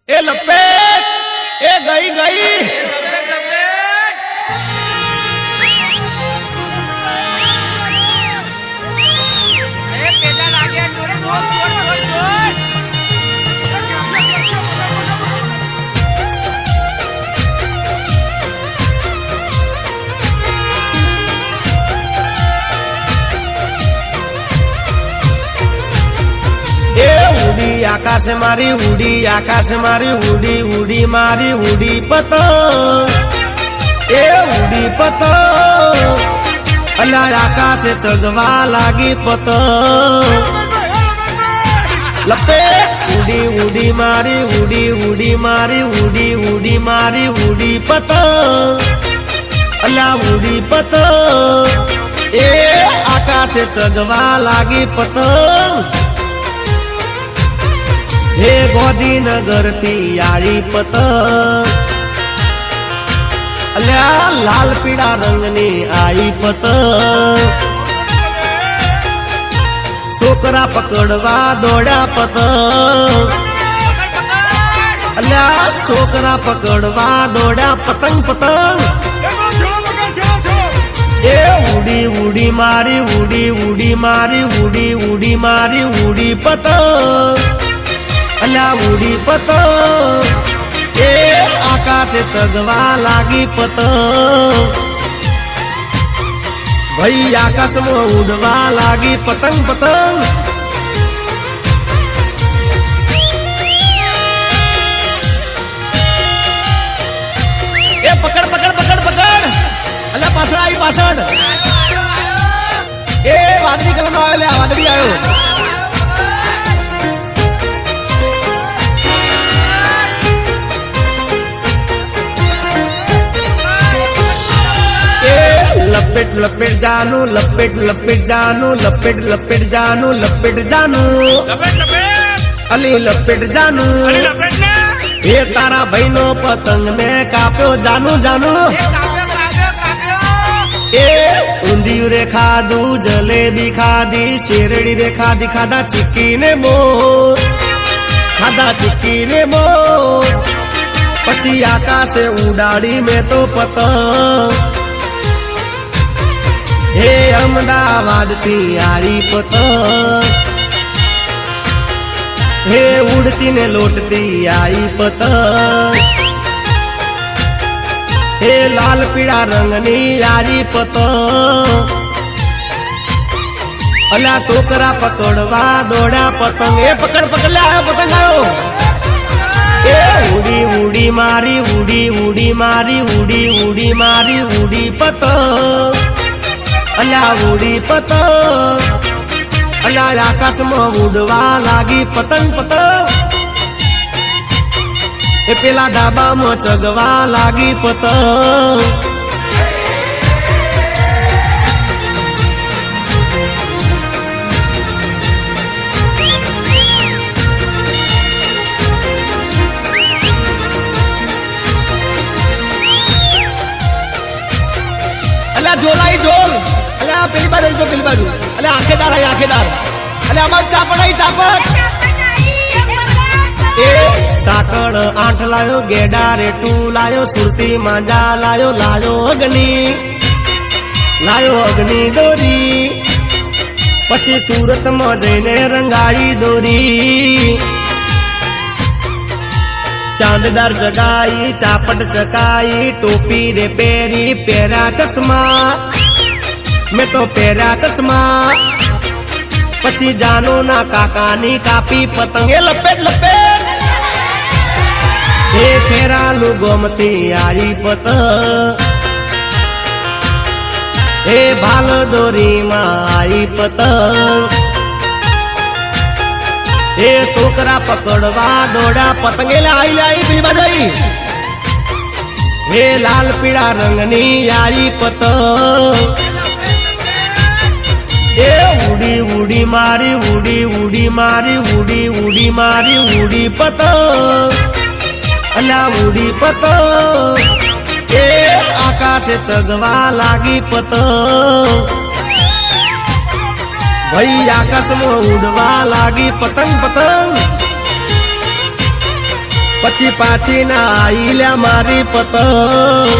એ લપેટ એ ગઈ ગઈ ઉડી આકાશ મારી ઉડી આકાશ મારી ઉડી ઉડી મારી ઉડી પતંગ એ ઉડી પતંગ અલા આકાશે ચગવા લાગી પતંગ લપે ઉડી ઉડી મારી ઉડી ઉડી મારી ઉડી ઉડી મારી ઉડી પતંગ અલા ઉડી પતંગ એ આકાશે ચગવા લાગી પતંગ હે ગોધીનગર થી આળી પતંગ અલ્યા લાલ પીળા રંગની આઈ પતંગ છોકરા પકડવા દોડ્યા પતંગ અલ્યા છોકરા પકડવા દોડ્યા પતંગ પતંગ એ ઉડી ઉડી મારી ઉડી ઉડી મારી ઉડી ઉડી મારી ઉડી પતંગ અલા ઉડી પતંગ એ આકાશે ચગવા લાગી પતંગ ભાઈ આકાશમાં ઉડવા લાગી પતંગ પતંગ એ પકડ પકડ પકડ પકડ અલા પાછળ આવી પાછળ એ વાદળી કલર નો આવ્યો લે વાદળી આવ્યો लपेट लपेट जानू लपेट लपेट जानू लपेट लपेट जानू लपेट जानू अली लपेट जानू ये तारा भाई नो पतंग ने काप्यो जानू जानू ए ऊंधियू रे खादू जलेबी खादी शेरड़ी रे खादी खादा चिक्की ने मोर खादा चिक्की ने मोर पसी आकाशे उडाड़ी में तो पतंग हे अमदावाद थी आरी पतंग हे उड़ती ने लोटती आई पतंग हे लाल पीड़ा रंगनी आरी पतंग अला छोकरा पकड़वा दौड़ा पतंग ए पकड़ पकड़ ले आयो पतंग आयो ए उड़ी उड़ी मारी उड़ी उड़ी मारी उड़ी उड़ी मारी उड़ी पतंग अला उड़ी पतंग अला आकाश में उड़वा लागी पतंग पतंग ए पेला डाबा में चगवा लागी पतंग अला जोलाई जोल पेली बाजू जो पेली बाजू अरे आखेदार है आखेदार अरे अमर चापड़ है चापड़ ए साकड़ आठ लायो गेडा रे टू लायो सुरती मांजा लायो लायो अग्नि दोरी पछी सूरत में जईने रंगाई दोरी चांददार जगाई चापट चकाई टोपी रे पेरी पेरा चश्मा मैं तो पेरा चश्मा पसी जानो ना काकानी कापी पतंगे लपेट लपेट हे फेरा लू गोमती आई पतंग हे भाल दोरी मां आई पतंग हे छोकरा पकड़वा दौड़ा पतंगे लाई बिल बजाई हे लाल पीड़ा रंगनी आई पतंग ए उड़ी उड़ी मारी उड़ी उड़ी मारी उड़ी उड़ी मारी उड़ी पतंग अला उड़ी पतंग ए आकाशे चगवा लागी पतंग भाई आकाश में उड़वा लागी पतंग पतंग પછી પાછી ના આઈ લ્યા મારી પતંગ